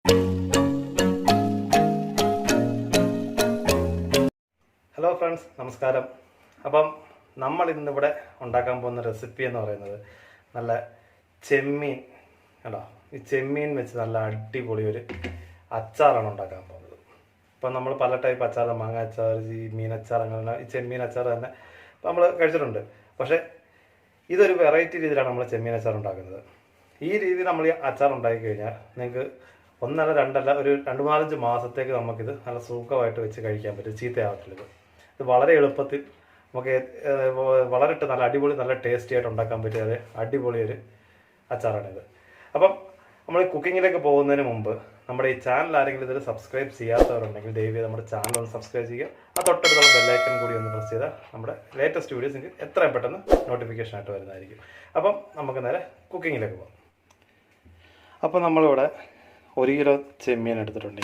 Hello friends, നമസ്കാരം. അപ്പം നമ്മൾ ഇന്നിവിടെ ഉണ്ടാക്കാൻ പോകുന്ന റെസിപ്പി എന്ന് പറയുന്നത് നല്ല ചെമ്മീൻ കേട്ടോ. ഈ ചെമ്മീൻ വെച്ച് നല്ല അടിപൊളി ഒരു അച്ചാറാണ് ഉണ്ടാക്കാൻ പോകുന്നത്. ഇപ്പം നമ്മൾ പല ടൈപ്പ് അച്ചാർ, മാങ്ങ അച്ചാർ, ഈ മീനച്ചാർ, അങ്ങനെ ഈ ചെമ്മീൻ അച്ചാർ തന്നെ നമ്മൾ കഴിച്ചിട്ടുണ്ട്. പക്ഷേ ഇതൊരു വെറൈറ്റി രീതിയിലാണ് നമ്മൾ ചെമ്മീൻ അച്ചാർ ഉണ്ടാക്കുന്നത്. ഈ രീതിയിൽ നമ്മൾ ഈ അച്ചാർ ഉണ്ടാക്കി കഴിഞ്ഞാൽ നിങ്ങൾക്ക് ഒന്നല്ല രണ്ടല്ല ഒരു 2-4 മാസത്തേക്ക് നമുക്കിത് നല്ല സുഖമായിട്ട് വെച്ച് കഴിക്കാൻ പറ്റും, ചീത്തയാവത്തില്ല. ഇത് വളരെ എളുപ്പത്തിൽ നമുക്ക് വളരെ നല്ല അടിപൊളി, നല്ല ടേസ്റ്റി ആയിട്ട് ഉണ്ടാക്കാൻ പറ്റിയ അടിപൊളി ഒരു അച്ചാറാണിത്. അപ്പം നമ്മൾ കുക്കിങ്ങിലേക്ക് പോകുന്നതിന് മുമ്പ് നമ്മുടെ ഈ ചാനൽ ആരെങ്കിലും ഇതിൽ സബ്സ്ക്രൈബ് ചെയ്യാത്തവരുണ്ടെങ്കിൽ ദയവായി നമ്മുടെ ചാനൽ ഒന്ന് സബ്സ്ക്രൈബ് ചെയ്യുക. ആ തൊട്ടടുത്തുള്ള ബെല്ലൈക്കൺ കൂടി ഒന്ന് പ്രസ് ചെയ്താൽ നമ്മുടെ ലേറ്റസ്റ്റ് വീഡിയോസ് നിങ്ങൾക്ക് എത്രയും പെട്ടെന്ന് നോട്ടിഫിക്കേഷൻ ആയിട്ട് വരുന്നതായിരിക്കും. അപ്പം നമുക്ക് നേരെ കുക്കിങ്ങിലേക്ക് പോകാം. അപ്പോൾ നമ്മളിവിടെ 1 കിലോ ചെമ്മീൻ എടുത്തിട്ടുണ്ട്.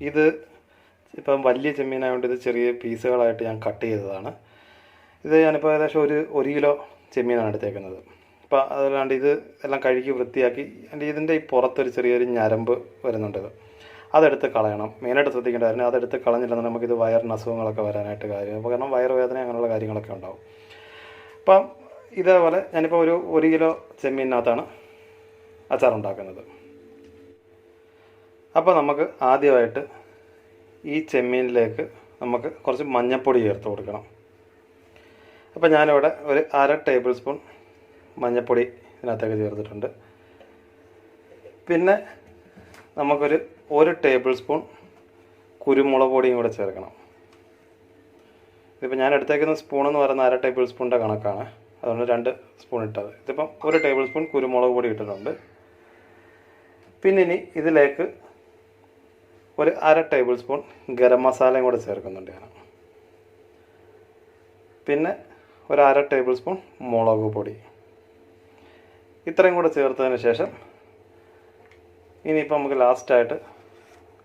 ഇത് ഇപ്പം വലിയ ചെമ്മീനായതുകൊണ്ട് ഇത് ചെറിയ പീസുകളായിട്ട് ഞാൻ കട്ട് ചെയ്തതാണ്. ഇത് ഞാനിപ്പോൾ ഏകദേശം ഒരു കിലോ ചെമ്മീനാണ് എടുത്തേക്കുന്നത്. അപ്പോൾ അതല്ലാണ്ട് ഇത് എല്ലാം കഴുകി വൃത്തിയാക്കി ഇതിൻ്റെ ഈ പുറത്തൊരു ചെറിയൊരു ഞരമ്പ് വരുന്നുണ്ട്. അതെടുത്ത് കളയണം. മെയിനായിട്ട് ശ്രദ്ധിക്കേണ്ട കാര്യം അതെടുത്ത് കളഞ്ഞില്ലെന്ന് നമുക്കിത് വയറിന് അസുഖങ്ങളൊക്കെ വരാനായിട്ട് കാര്യം. അപ്പോൾ കാരണം വയറുവേദന അങ്ങനെയുള്ള കാര്യങ്ങളൊക്കെ ഉണ്ടാവും. അപ്പം ഇതേപോലെ ഞാനിപ്പോൾ ഒരു കിലോ ചെമ്മീനകത്താണ് അച്ചാറുണ്ടാക്കുന്നത്. അപ്പോൾ നമുക്ക് ആദ്യമായിട്ട് ഈ ചെമ്മീനിലേക്ക് നമുക്ക് കുറച്ച് മഞ്ഞൾപ്പൊടി ചേർത്ത് കൊടുക്കണം. അപ്പോൾ ഞാനിവിടെ ഒരു 1/2 ടേബിൾ സ്പൂൺ മഞ്ഞൾപ്പൊടി ഇതിനകത്തേക്ക് ചേർത്തിട്ടുണ്ട്. പിന്നെ നമുക്കൊരു 1 ടേബിൾ സ്പൂൺ കുരുമുളക് പൊടിയും കൂടെ ചേർക്കണം. ഇതിപ്പോൾ ഞാൻ എടുത്തേക്കുന്ന സ്പൂണെന്ന് പറയുന്ന 1/2 ടേബിൾ സ്പൂണിൻ്റെ കണക്കാണ്, അതുകൊണ്ട് 2 സ്പൂൺ ഇട്ടത്. ഇതിപ്പം 1 ടേബിൾ സ്പൂൺ കുരുമുളക് പൊടി ഇട്ടിട്ടുണ്ട്. പിന്നെ ഇനി ഇതിലേക്ക് ഒരു 1/2 ടേബിൾ സ്പൂൺ ഗരം മസാലയും കൂടെ ചേർക്കുന്നുണ്ട് ഞാൻ. പിന്നെ ഒരു 1/2 ടേബിൾ സ്പൂൺ മുളക് പൊടി. ഇത്രയും കൂടെ ചേർത്തതിന് ശേഷം ഇനിയിപ്പോൾ നമുക്ക് ലാസ്റ്റായിട്ട്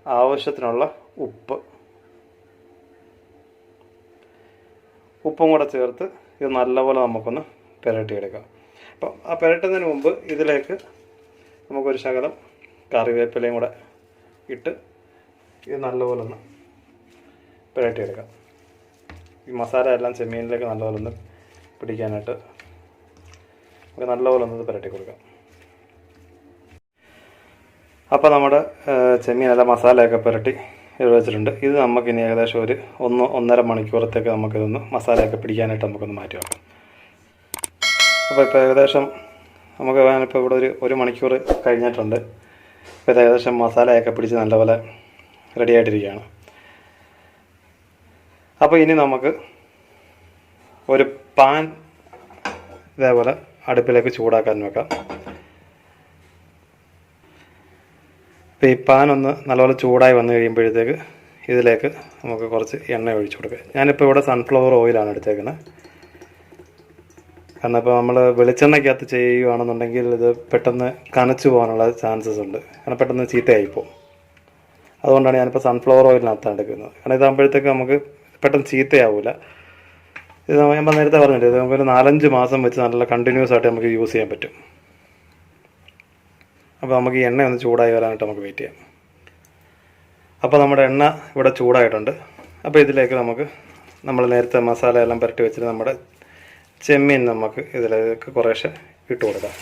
ആവശ്യത്തിനുള്ള ഉപ്പും കൂടെ ചേർത്ത് ഇത് നല്ലപോലെ നമുക്കൊന്ന് പുരട്ടിയെടുക്കാം. അപ്പോൾ ആ പുരട്ടുന്നതിന് മുമ്പ് ഇതിലേക്ക് നമുക്കൊരു ശകലം കറിവേപ്പിലയും കൂടെ ഇട്ട് ഇത് നല്ലപോലെ ഒന്ന് പുരട്ടിയെടുക്കാം. ഈ മസാല എല്ലാം ചെമ്മീനിലേക്ക് നല്ലപോലെ ഒന്ന് പിടിക്കാനായിട്ട് നമുക്ക് നല്ലപോലെ ഒന്ന് പുരട്ടി കൊടുക്കാം. അപ്പോൾ നമ്മുടെ ചെമ്മീനെല്ലാം മസാലയൊക്കെ പുരട്ടി വെച്ചിട്ടുണ്ട്. ഇത് നമുക്കിനി ഏകദേശം ഒരു 1-1.5 മണിക്കൂറത്തേക്ക് നമുക്കിതൊന്ന് മസാലയൊക്കെ പിടിക്കാനായിട്ട് നമുക്കൊന്ന് മാറ്റി വെക്കാം. അപ്പോൾ ഇപ്പോൾ ഏകദേശം നമുക്ക് ഞാനിപ്പോൾ ഇവിടെ ഒരു മണിക്കൂർ കഴിഞ്ഞിട്ടുണ്ട്. ഇപ്പോൾ ഇത് ഏകദേശം മസാലയൊക്കെ പിടിച്ച് നല്ലപോലെ റെഡി ആയിട്ടിരിക്കുകയാണ്. അപ്പോൾ ഇനി നമുക്ക് ഒരു പാൻ ഇതേപോലെ അടുപ്പിലേക്ക് ചൂടാക്കാൻ വെക്കാം. അപ്പോൾ ഈ പാൻ ഒന്ന് നല്ലപോലെ ചൂടായി വന്നു കഴിയുമ്പോഴത്തേക്ക് ഇതിലേക്ക് നമുക്ക് കുറച്ച് എണ്ണ ഒഴിച്ചു കൊടുക്കുക. ഞാനിപ്പോൾ ഇവിടെ സൺഫ്ലവർ ഓയിലാണ് എടുത്തേക്കുന്നത്. കാരണം ഇപ്പോൾ നമ്മൾ വെളിച്ചെണ്ണയ്ക്കകത്ത് ചെയ്യുകയാണെന്നുണ്ടെങ്കിൽ ഇത് പെട്ടെന്ന് കനച്ചു പോകാനുള്ള ചാൻസസ് ഉണ്ട്. കാരണം പെട്ടെന്ന് ചീത്തയായിപ്പോവും. അതുകൊണ്ടാണ് ഞാനിപ്പോൾ സൺഫ്ലവർ ഓയിലിനകത്താണ് എടുക്കുന്നത്. കാരണം ഇതാകുമ്പോഴത്തേക്ക് നമുക്ക് പെട്ടെന്ന് ചീത്തയാവില്ല. ഇത് ഞാൻ നേരത്തെ പറഞ്ഞില്ലേ, ഇത് നമുക്കൊരു 4-5 മാസം വെച്ച് നല്ല കണ്ടിന്യൂസ് ആയിട്ട് നമുക്ക് യൂസ് ചെയ്യാൻ പറ്റും. അപ്പോൾ നമുക്ക് ഈ എണ്ണ ഒന്ന് ചൂടായി വരാനായിട്ട് നമുക്ക് വെയിറ്റ് ചെയ്യാം. അപ്പോൾ നമ്മുടെ എണ്ണ ഇവിടെ ചൂടായിട്ടുണ്ട്. അപ്പോൾ ഇതിലേക്ക് നമ്മൾ നേരത്തെ മസാല എല്ലാം പുരട്ടി വെച്ചിട്ട് നമ്മുടെ ചെമ്മീൻ നമുക്ക് ഇതിലേക്ക് കുറേശ്ശെ ഇട്ട് കൊടുക്കാം.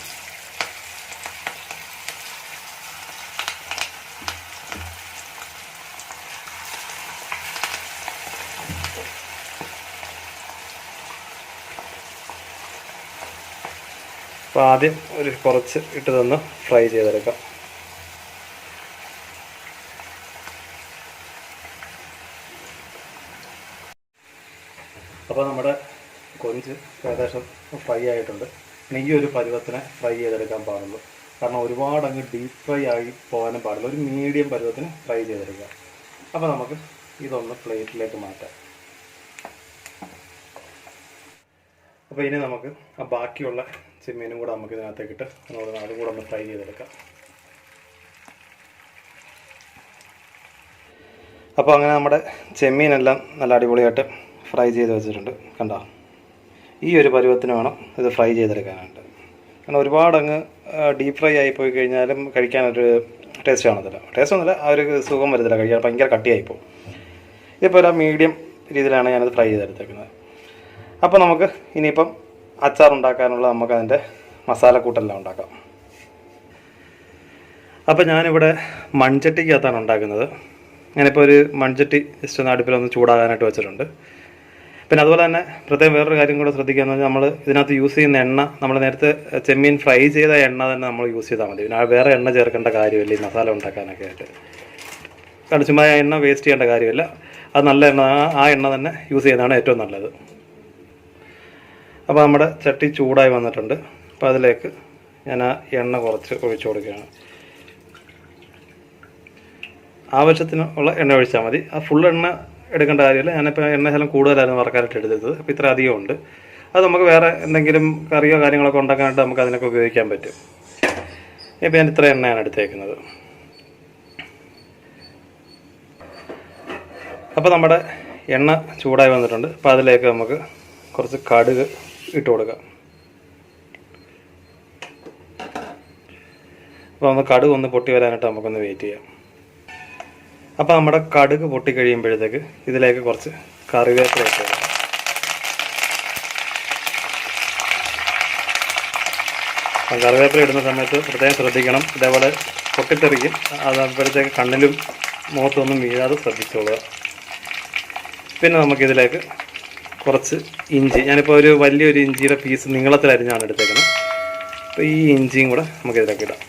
അപ്പോൾ ആദ്യം കുറച്ച് ഇട്ട് തന്ന് ഫ്രൈ ചെയ്തെടുക്കാം. അപ്പോൾ നമ്മുടെ കൊഞ്ച് ഏകദേശം ഫ്രൈ ആയിട്ടുണ്ട്. ഇനി ഈ ഒരു പരുവത്തിനെ ഫ്രൈ ചെയ്തെടുക്കാൻ പാടുള്ളൂ. കാരണം ഒരുപാട് അങ്ങ് ഡീപ്പ് ഫ്രൈ ആയി പോകാനും പാടില്ല. ഒരു മീഡിയം പരുവത്തിന് ഫ്രൈ ചെയ്തെടുക്കുക. അപ്പോൾ നമുക്ക് ഇതൊന്ന് പ്ലേറ്റിലേക്ക് മാറ്റാം. അപ്പോൾ ഇനി നമുക്ക് ആ ബാക്കിയുള്ള ചെമ്മീനും കൂടെ നമുക്ക് ഇതിനകത്തേക്ക് ഇട്ട് അതും കൂടെ ഒന്ന് ഫ്രൈ ചെയ്തെടുക്കാം. അപ്പോൾ അങ്ങനെ നമ്മുടെ ചെമ്മീനെല്ലാം നല്ല അടിപൊളിയായിട്ട് ഫ്രൈ ചെയ്ത് വെച്ചിട്ടുണ്ട്. കണ്ടോ, ഈ ഒരു പരുവത്തിന് വേണം ഇത് ഫ്രൈ ചെയ്തെടുക്കാനായിട്ട്. കാരണം ഒരുപാട് അങ്ങ് ഡീപ്പ് ഫ്രൈ ആയിപ്പോയി കഴിഞ്ഞാലും കഴിക്കാനൊരു ടേസ്റ്റ് കാണത്തില്ല. ടേസ്റ്റ് ഒന്നുമില്ല, ആ ഒരു സുഖം വരുന്നില്ല, കഴിക്കാൻ ഭയങ്കര കട്ടിയായിപ്പോൾ. ഇതിപ്പോൾ ഒരു മീഡിയം രീതിയിലാണ് ഞാനത് ഫ്രൈ ചെയ്തെടുത്തേക്കുന്നത്. അപ്പോൾ നമുക്ക് ഇനിയിപ്പം അച്ചാർ ഉണ്ടാക്കാനുള്ള നമുക്കതിൻ്റെ മസാലക്കൂട്ടെല്ലാം ഉണ്ടാക്കാം. അപ്പോൾ ഞാനിവിടെ മൺചട്ടിക്കകത്താണ് ഉണ്ടാക്കുന്നത്. ഞാനിപ്പോൾ ഒരു മൺചട്ടി ജസ്റ്റ് ഒന്ന് അടുപ്പിലൊന്ന് ചൂടാകാനായിട്ട് വെച്ചിട്ടുണ്ട്. പിന്നെ അതുപോലെ തന്നെ പ്രത്യേകം വേറൊരു കാര്യം കൂടെ ശ്രദ്ധിക്കുകയെന്ന് പറഞ്ഞാൽ നമ്മൾ ഇതിനകത്ത് യൂസ് ചെയ്യുന്ന എണ്ണ നമ്മൾ നേരത്തെ ചെമ്മീൻ ഫ്രൈ ചെയ്ത എണ്ണ തന്നെ നമ്മൾ യൂസ് ചെയ്താൽ മതി. പിന്നെ വേറെ എണ്ണ ചേർക്കേണ്ട കാര്യമില്ല ഈ മസാല ഉണ്ടാക്കാനൊക്കെ ആയിട്ട്. കാരണം ചുമ്മാ എണ്ണ വേസ്റ്റ് ചെയ്യേണ്ട കാര്യമില്ല. അത് നല്ല എണ്ണ, ആ എണ്ണ തന്നെ യൂസ് ചെയ്യുന്നതാണ് ഏറ്റവും നല്ലത്. അപ്പോൾ നമ്മുടെ ചട്ടി ചൂടായി വന്നിട്ടുണ്ട്. അപ്പോൾ അതിലേക്ക് ഞാൻ ആ എണ്ണ കുറച്ച് ഒഴിച്ചു കൊടുക്കുകയാണ്. ആവശ്യത്തിനുള്ള എണ്ണ ഒഴിച്ചാൽ മതി. ആ ഫുൾ എണ്ണ എടുക്കേണ്ട കാര്യമില്ല. ഞാനിപ്പോൾ എണ്ണ ശകലം കൂടുതലായിരുന്നു വറക്കാനായിട്ട് എടുത്തത്. അപ്പോൾ ഇത്ര അധികം ഉണ്ട്. അത് നമുക്ക് വേറെ എന്തെങ്കിലും കറിയോ കാര്യങ്ങളൊക്കെ ഉണ്ടാക്കാനായിട്ട് നമുക്ക് അതിനൊക്കെ ഉപയോഗിക്കാൻ പറ്റും. ഇപ്പോൾ ഞാൻ ഇത്ര എണ്ണയാണ് എടുത്തേക്കുന്നത്. അപ്പോൾ നമ്മുടെ എണ്ണ ചൂടായി വന്നിട്ടുണ്ട്. അപ്പോൾ അതിലേക്ക് നമുക്ക് കുറച്ച് കടുക് ഇട്ട് കൊടുക്കാം. അപ്പോൾ ഒന്ന് കടുക് ഒന്ന് പൊട്ടി വരാനായിട്ട് നമുക്കൊന്ന് വെയിറ്റ് ചെയ്യാം. അപ്പോൾ നമ്മുടെ കടുക് പൊട്ടി കഴിയുമ്പോഴത്തേക്ക് ഇതിലേക്ക് കുറച്ച് കറിവേപ്പില ഇട്ട് കൊടുക്കാം. അപ്പം കറിവേപ്പില ഇടുന്ന സമയത്ത് പ്രത്യേകം ശ്രദ്ധിക്കണം, ഇതേപോലെ പൊട്ടിത്തെറിക്കും. അതപ്പോഴത്തേക്ക് കണ്ണിലും മുഖത്തൊന്നും വീഴാതെ ശ്രദ്ധിച്ചോളുക. പിന്നെ നമുക്കിതിലേക്ക് കുറച്ച് ഇഞ്ചി, ഞാനിപ്പോൾ ഒരു വലിയൊരു ഇഞ്ചിയുടെ പീസ് നീളത്തിലരിഞ്ഞാണ് എടുത്തേക്കുന്നത്. അപ്പോൾ ഈ ഇഞ്ചിയും കൂടെ നമുക്കിതിലേക്ക് ഇടാം.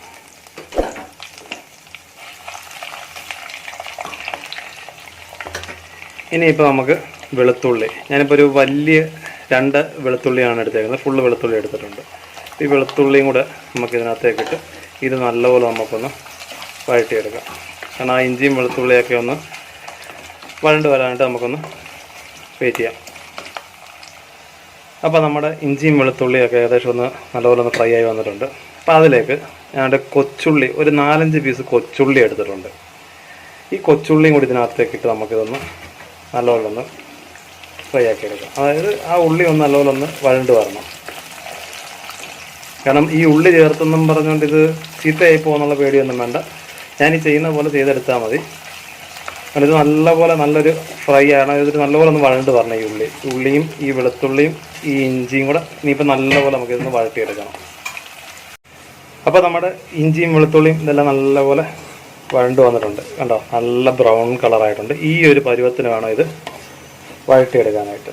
ഇനിയിപ്പോൾ നമുക്ക് വെളുത്തുള്ളി, ഞാനിപ്പോൾ ഒരു വലിയ 2 വെളുത്തുള്ളിയാണ് എടുത്തേക്കുന്നത്. ഫുള്ള് വെളുത്തുള്ളി എടുത്തിട്ടുണ്ട്. ഈ വെളുത്തുള്ളിയും കൂടെ നമുക്കിതിനകത്തേക്കിട്ട് ഇത് നല്ലപോലെ നമുക്കൊന്ന് വഴറ്റിയെടുക്കാം. കാരണം ആ ഇഞ്ചിയും വെളുത്തുള്ളിയൊക്കെ ഒന്ന് വഴണ്ട് വരാനായിട്ട് നമുക്കൊന്ന് വെയിറ്റ് ചെയ്യാം. അപ്പോൾ നമ്മുടെ ഇഞ്ചിയും വെളുത്തുള്ളിയൊക്കെ ഏകദേശം ഒന്ന് നല്ലപോലെ ഒന്ന് ഫ്രൈ ആയി വന്നിട്ടുണ്ട്. അപ്പോൾ അതിലേക്ക് ഞാൻ്റെ കൊച്ചുള്ളി, ഒരു 4-5 പീസ് കൊച്ചുള്ളി എടുത്തിട്ടുണ്ട്. ഈ കൊച്ചുള്ളിയും കൂടി ഇതിനകത്തേക്കിട്ട് നമുക്കിതൊന്ന് നല്ലപോലെ ഒന്ന് ഫ്രൈ ആക്കി എടുക്കാം. അതായത് ആ ഉള്ളി ഒന്ന് നല്ലപോലെ ഒന്ന് വഴണ്ട് വരണം. കാരണം ഈ ഉള്ളി ചേർത്തെന്നും പറഞ്ഞുകൊണ്ട് ഇത് ചീത്തയായി പോകുന്നുള്ള പേടിയൊന്നും വേണ്ട. ഞാൻ ഈ ചെയ്യുന്ന പോലെ ചെയ്തെടുത്താൽ മതി. കാരണം ഇത് നല്ലപോലെ നല്ലൊരു ഫ്രൈ ആണ്. ഇതിട്ട് നല്ലപോലെ ഒന്ന് വഴണ്ട് വരണം. ഈ ഉള്ളിയും ഈ വെളുത്തുള്ളിയും ഈ ഇഞ്ചിയും കൂടെ ഇനിയിപ്പോൾ നല്ലപോലെ നമുക്കിതൊന്ന് വഴട്ടിയെടുക്കണം. അപ്പോൾ നമ്മുടെ ഇഞ്ചിയും വെളുത്തുള്ളിയും ഇതെല്ലാം നല്ലപോലെ വഴണ്ട് വന്നിട്ടുണ്ട്. കണ്ടോ, നല്ല ബ്രൗൺ കളറായിട്ടുണ്ട്. ഈ ഒരു പരുവത്തിന് വേണം ഇത് വഴട്ടിയെടുക്കാനായിട്ട്.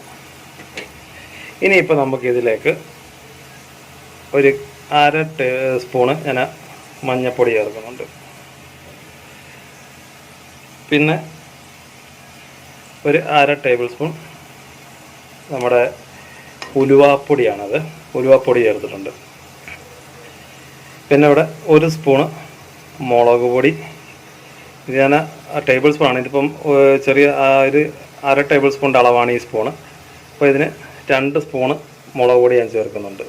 ഇനിയിപ്പോൾ നമുക്കിതിലേക്ക് ഒരു 1/2 ടീസ്പൂണ് ഞാൻ മഞ്ഞൾപ്പൊടി ചേർക്കുന്നുണ്ട്. പിന്നെ ഒരു 1/2 ടേബിൾ സ്പൂൺ നമ്മുടെ ഉലുവാപ്പൊടിയാണത്, ഉലുവാപ്പൊടി ചേർത്തിട്ടുണ്ട്. പിന്നെ ഇവിടെ 1 സ്പൂണ് മുളക് പൊടി. ഇത് ഞാൻ ടേബിൾ സ്പൂണാണ്. ഇതിപ്പം ചെറിയ ഒരു 1/2 ടേബിൾ സ്പൂണിൻ്റെ അളവാണ് ഈ സ്പൂണ്. അപ്പോൾ ഇതിന് 2 സ്പൂണ് മുളക് പൊടി ഞാൻ ചേർക്കുന്നുണ്ട്.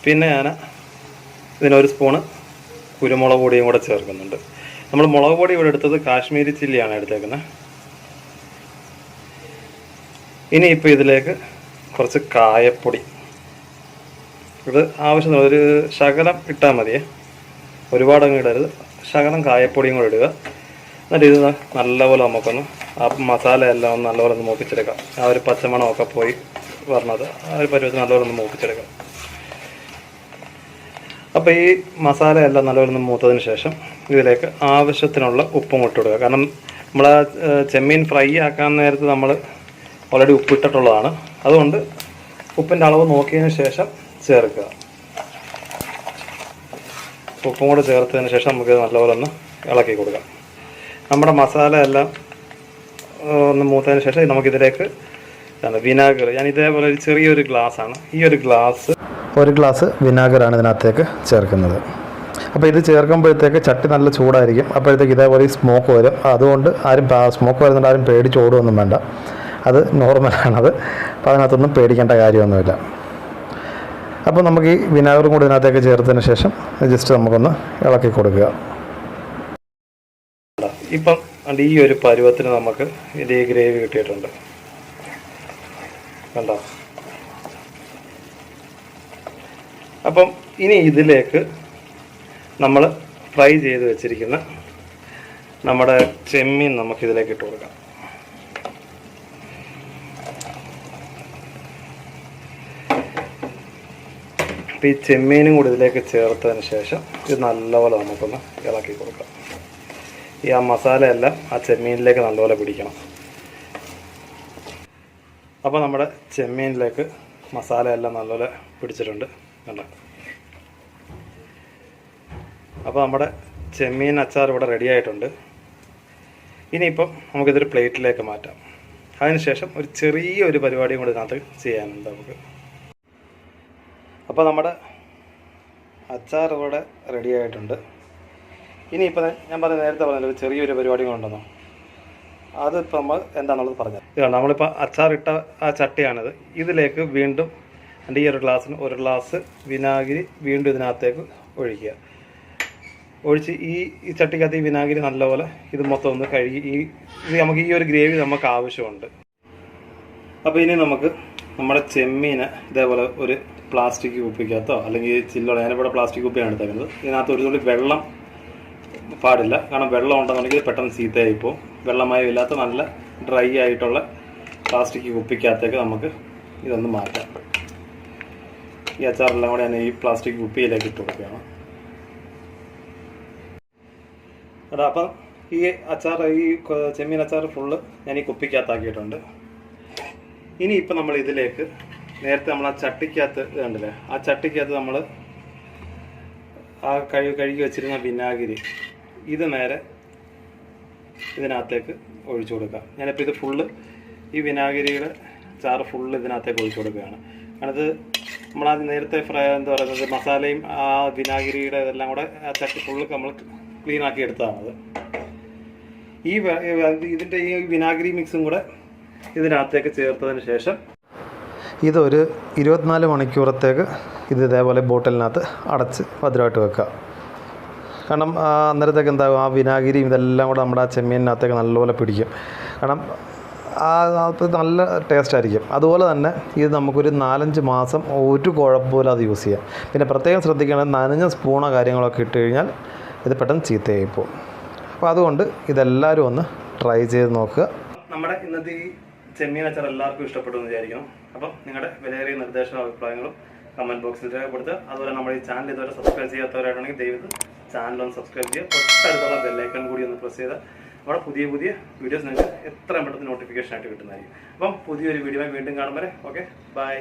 പിന്നെ ഞാൻ ഇതിനൊരു സ്പൂണ് കുരുമുളക് പൊടിയും കൂടെ ചേർക്കുന്നുണ്ട്. നമ്മൾ മുളക് പൊടി ഇവിടെ എടുത്തത് കാശ്മീരി ചില്ലിയാണ് എടുത്തേക്കുന്നത്. ഇനിയിപ്പോൾ ഇതിലേക്ക് കുറച്ച് കായപ്പൊടി, ഇത് ആവശ്യത്തിന് ഒരു ശകലം ഇട്ടാൽ മതിയേ, ഒരുപാടങ്ങ് ഇടരുത്. ശകലം കായപ്പൊടിയും കൂടെ ഇടുക. എന്നിട്ട് ഇത് നല്ലപോലെ നമുക്കൊന്ന് ആ മസാല എല്ലാം ഒന്ന് നല്ലപോലെ ഒന്ന് മൂപ്പിച്ചെടുക്കാം. ആ ഒരു പച്ചമണമൊക്കെ പോയി വരണത് ആ ഒരു പരുവത്തിൽ നല്ലപോലെ ഒന്ന് മൂപ്പിച്ചെടുക്കാം. അപ്പോൾ ഈ മസാല എല്ലാം നല്ലപോലെ ഒന്ന് മൂത്തതിന് ശേഷം ഇതിലേക്ക് ആവശ്യത്തിനുള്ള ഉപ്പും ഇട്ട് കൊടുക്കുക. കാരണം നമ്മൾ ചെമ്മീൻ ഫ്രൈ ആക്കാൻ നേരത്ത് നമ്മൾ ഓൾറെഡി ഉപ്പിട്ടിട്ടുള്ളതാണ്. അതുകൊണ്ട് ഉപ്പിൻ്റെ അളവ് നോക്കിയതിന് ശേഷം ചേർക്കുക. ഉപ്പും കൂടെ ചേർത്തതിന് ശേഷം നമുക്ക് നല്ലപോലെ ഒന്ന് ഇളക്കി കൊടുക്കാം. നമ്മുടെ മസാല എല്ലാം ഒന്ന് മൂത്തതിന് ശേഷം നമുക്കിതിലേക്ക് വിനാഗിർ, ഞാൻ ഇതേപോലെ ഒരു ചെറിയൊരു ഗ്ലാസ്സാണ്, ഈ ഒരു ഗ്ലാസ് വിനാഗിറാണ് ഇതിനകത്തേക്ക് ചേർക്കുന്നത്. അപ്പോൾ ഇത് ചേർക്കുമ്പോഴത്തേക്ക് ചട്ടി നല്ല ചൂടായിരിക്കും. അപ്പോഴത്തേക്ക് ഇതേപോലെ സ്മോക്ക് വരും. അതുകൊണ്ട് ആരും സ്മോക്ക് വരുന്നുണ്ട് ആരും പേടിച്ച് ഓടുകയൊന്നും വേണ്ട, അത് നോർമലാണത്. അപ്പോൾ അതിനകത്തൊന്നും പേടിക്കേണ്ട കാര്യമൊന്നുമില്ല. അപ്പോൾ നമുക്ക് ഈ വിനാഗിറും കൂടി ഇതിനകത്തേക്ക് ചേർത്തതിന് ശേഷം ജസ്റ്റ് നമുക്കൊന്ന് ഇളക്കി കൊടുക്കുക. ഇപ്പം ഈ ഒരു പരുവത്തിന് നമുക്ക് ഇത് ഗ്രേവി കിട്ടിയിട്ടുണ്ട്. കണ്ടോ? അപ്പം ഇനി ഇതിലേക്ക് നമ്മൾ ഫ്രൈ ചെയ്ത് വെച്ചിരിക്കുന്ന നമ്മുടെ ചെമ്മീൻ നമുക്കിതിലേക്ക് ഇട്ട് കൊടുക്കാം. അപ്പോൾ ഈ ചെമ്മീനും കൂടി ഇതിലേക്ക് ചേർത്തതിന് ശേഷം ഇത് നല്ലപോലെ നമുക്കൊന്ന് ഇളക്കി കൊടുക്കാം. ഈ ആ മസാലയെല്ലാം ആ ചെമ്മീനിലേക്ക് നല്ലപോലെ പിടിക്കണം. അപ്പോൾ നമ്മുടെ ചെമ്മീനിലേക്ക് മസാലയെല്ലാം നല്ലപോലെ പിടിച്ചിട്ടുണ്ട് കണ്ടോ. അപ്പോൾ നമ്മുടെ ചെമ്മീൻ അച്ചാർ ഇവിടെ റെഡി ആയിട്ടുണ്ട്. ഇനിയിപ്പം നമുക്കിതൊരു പ്ലേറ്റിലേക്ക് മാറ്റാം. അതിനുശേഷം ഒരു ചെറിയൊരു പരിപാടിയും കൂടി ഇതിനകത്ത് ചെയ്യാനുണ്ട് നമുക്ക്. അപ്പോൾ നമ്മുടെ അച്ചാർ ഇവിടെ റെഡി ആയിട്ടുണ്ട്. ഇനിയിപ്പോൾ ഞാൻ നേരത്തെ പറഞ്ഞല്ലോ ചെറിയൊരു പരിപാടി കൊണ്ടുവന്നോ, അതിപ്പോൾ നമ്മൾ എന്താണെന്നുള്ളത് പറഞ്ഞത്. ഇതാണ് നമ്മളിപ്പോൾ അച്ചാറിട്ട ആ ചട്ടിയാണിത്. ഇതിലേക്ക് വീണ്ടും എൻ്റെ ഈ ഒരു ഗ്ലാസ്സിന് 1 ഗ്ലാസ് വിനാഗിരി വീണ്ടും ഇതിനകത്തേക്ക് ഒഴിക്കുക. ഒഴിച്ച് ഈ ചട്ടിക്കകത്ത് ഈ വിനാഗിരി നല്ലപോലെ ഇത് മൊത്തം ഒന്ന് കഴുകി ഇത് നമുക്ക് ഈ ഒരു ഗ്രേവി നമുക്ക് ആവശ്യമുണ്ട്. അപ്പോൾ ഇനി നമുക്ക് നമ്മുടെ ചെമ്മീന് ഇതേപോലെ ഒരു പ്ലാസ്റ്റിക് കുപ്പിക്കകത്തോ അല്ലെങ്കിൽ ചില്ലോടെ, ഞാനിവിടെ പ്ലാസ്റ്റിക് കുപ്പിയാണ് എടുത്തേക്കുന്നത്. ഇതിനകത്ത് ഒരു തുള്ളി വെള്ളം പാടില്ല, കാരണം വെള്ളം ഉണ്ടെന്നുണ്ടെങ്കിൽ പെട്ടെന്ന് ചീത്തയായി പോകും. വെള്ളമയം ഇല്ലാത്ത നല്ല ഡ്രൈ ആയിട്ടുള്ള പ്ലാസ്റ്റിക് കുപ്പിക്കകത്തേക്ക് നമുക്ക് ഇതൊന്ന് മാറ്റാം. ഈ അച്ചാറെല്ലാം കൂടെ ഞാൻ ഈ പ്ലാസ്റ്റിക് കുപ്പിയിലേക്ക് ഇട്ട് കൊടുക്കുകയാണ്. അപ്പം ഈ അച്ചാർ, ഈ ചെമ്മീൻ അച്ചാർ ഫുള്ള് ഞാൻ ഈ കുപ്പിക്കകത്താക്കിയിട്ടുണ്ട്. ഇനി ഇപ്പം നമ്മൾ ഇതിലേക്ക് നേരത്തെ നമ്മൾ ആ ചട്ടിക്കകത്ത് കണ്ടില്ലേ, ആ ചട്ടിക്കകത്ത് നമ്മൾ ആ കഴുകി വെച്ചിരുന്ന വിനാഗിരി ഇത് നേരെ ഇതിനകത്തേക്ക് ഒഴിച്ചു കൊടുക്കാം. ഞാനിപ്പോൾ ഇത് ഫുള്ള് ഈ വിനാഗിരിയുടെ ചാറ് ഫുള്ള് ഇതിനകത്തേക്ക് ഒഴിച്ചു കൊടുക്കുകയാണ്. കാരണം ഇത് നമ്മളത് നേരത്തെ എന്താ പറയുന്നത് മസാലയും ആ വിനാഗിരിയുടെ ഇതെല്ലാം കൂടെ ആ ചട്ടി ഫുള്ള് നമ്മൾ ക്ലീൻ ആക്കി എടുത്തതാണത്. ഇതിൻ്റെ ഈ വിനാഗിരി മിക്സും കൂടെ ഇതിനകത്തേക്ക് ചേർത്തതിന് ശേഷം ഇതൊരു 24 മണിക്കൂറത്തേക്ക് ഇത് ഇതേപോലെ ബോട്ടിലിനകത്ത് അടച്ച് ഭദ്രമായിട്ട് വെക്കുക. കാരണം അന്നേരത്തേക്ക് എന്താകും, ആ വിനാഗിരിയും ഇതെല്ലാം കൂടെ നമ്മുടെ ആ ചെമ്മീനിനകത്തേക്ക് നല്ലപോലെ പിടിക്കും. കാരണം നല്ല ടേസ്റ്റ് ആയിരിക്കും. അതുപോലെ തന്നെ ഇത് നമുക്കൊരു 4-5 മാസം ഒരു കുഴപ്പമില്ല അത് യൂസ് ചെയ്യാം. പിന്നെ പ്രത്യേകം ശ്രദ്ധിക്കണം, നനഞ്ഞ സ്പൂണോ കാര്യങ്ങളൊക്കെ ഇട്ട് കഴിഞ്ഞാൽ ഇത് പെട്ടെന്ന് ചീത്തയായി പോകും. അപ്പോൾ അതുകൊണ്ട് ഇതെല്ലാവരും ഒന്ന് ട്രൈ ചെയ്ത് നോക്കുക. നമ്മുടെ ഇന്നത്തെ ഈ ചെമ്മീൻ അച്ചാർ എല്ലാവർക്കും ഇഷ്ടപ്പെട്ടു എന്ന് വിചാരിക്കണം. അപ്പം നിങ്ങളുടെ വിലയേറിയ നിർദ്ദേശവും അഭിപ്രായങ്ങളും കമൻറ്റ് ബോക്സിൽ രേഖപ്പെടുത്തുക. അതുപോലെ നമ്മുടെ ഈ ചാനൽ ഇതുവരെ സബ്സ്ക്രൈബ് ചെയ്യാത്തവരാണെങ്കിൽ ദയവ് ചാനലൊന്ന് സബ്സ്ക്രൈബ് ചെയ്യുക. തൊട്ടടുത്തുള്ള ബെല്ലൈക്കൺ കൂടി ഒന്ന് പ്രസ് ചെയ്താൽ അവിടെ പുതിയ വീഡിയോസ് നിങ്ങൾക്ക് എത്രയും പെട്ടെന്ന് നോട്ടിഫിക്കേഷൻ ആയിട്ട് കിട്ടുന്നതായിരിക്കും. അപ്പം പുതിയൊരു വീഡിയോ വീണ്ടും കാണും വരെ ഓക്കെ, ബൈ.